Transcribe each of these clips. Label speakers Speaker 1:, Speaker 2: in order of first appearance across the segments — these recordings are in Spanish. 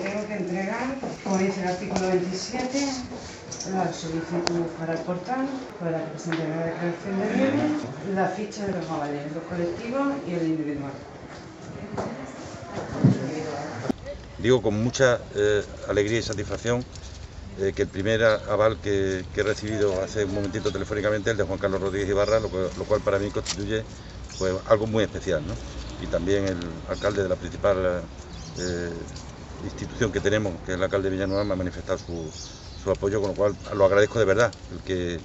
Speaker 1: Tengo que entregar, como dice el artículo 27, la solicitud para el portal, para que presente la declaración de bienes, la ficha de los avales, los colectivos y el individual.
Speaker 2: Digo con mucha alegría y satisfacción que el primer aval que he recibido hace un momentito telefónicamente, el de Juan Carlos Rodríguez Ibarra, lo cual para mí constituye pues, algo muy especial, ¿no? Y también el alcalde de la principal institución que tenemos, que es el alcalde de Villanueva, me ha manifestado su apoyo, con lo cual lo agradezco de verdad, el que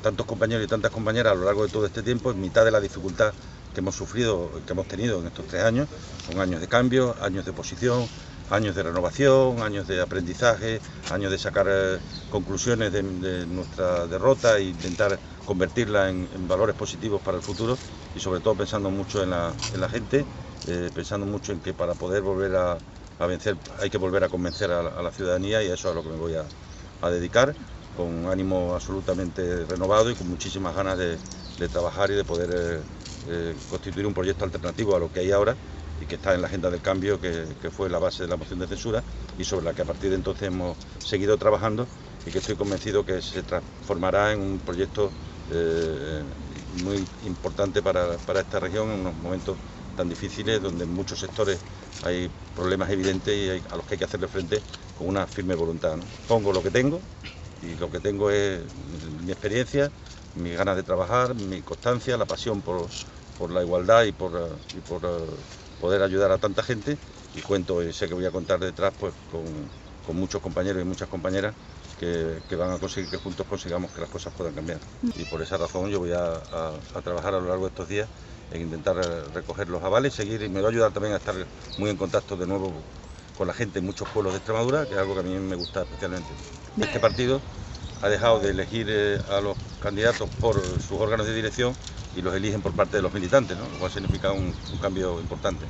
Speaker 2: tantos compañeros y tantas compañeras a lo largo de todo este tiempo, en mitad de la dificultad que hemos sufrido, que hemos tenido en estos 3 años, son años de cambio, años de oposición, años de renovación, años de aprendizaje, años de sacar conclusiones de nuestra derrota e intentar convertirla en valores positivos para el futuro, y sobre todo pensando mucho en la gente, pensando mucho en que para poder volver a vencer hay que volver a convencer a la ciudadanía, y a eso es a lo que me voy a dedicar, con ánimo absolutamente renovado y con muchísimas ganas de trabajar y de poder constituir un proyecto alternativo a lo que hay ahora y que está en la agenda del cambio, que fue la base de la moción de censura y sobre la que a partir de entonces hemos seguido trabajando, y que estoy convencido que se transformará en un proyecto muy importante para esta región en unos momentos tan difíciles, donde en muchos sectores hay problemas evidentes y a los que hay que hacerle frente con una firme voluntad, ¿no? Pongo lo que tengo, y lo que tengo es mi experiencia, mis ganas de trabajar, mi constancia, la pasión por la igualdad y por poder ayudar a tanta gente, y cuento, y sé que voy a contar detrás pues con muchos compañeros y muchas compañeras que van a conseguir que juntos consigamos que las cosas puedan cambiar. Y por esa razón yo voy a trabajar a lo largo de estos días en intentar recoger los avales, seguir, y me va a ayudar también a estar muy en contacto de nuevo con la gente en muchos pueblos de Extremadura, que es algo que a mí me gusta especialmente. Este partido ha dejado de elegir a los candidatos por sus órganos de dirección y los eligen por parte de los militantes, ¿no? Lo cual significa un cambio importante.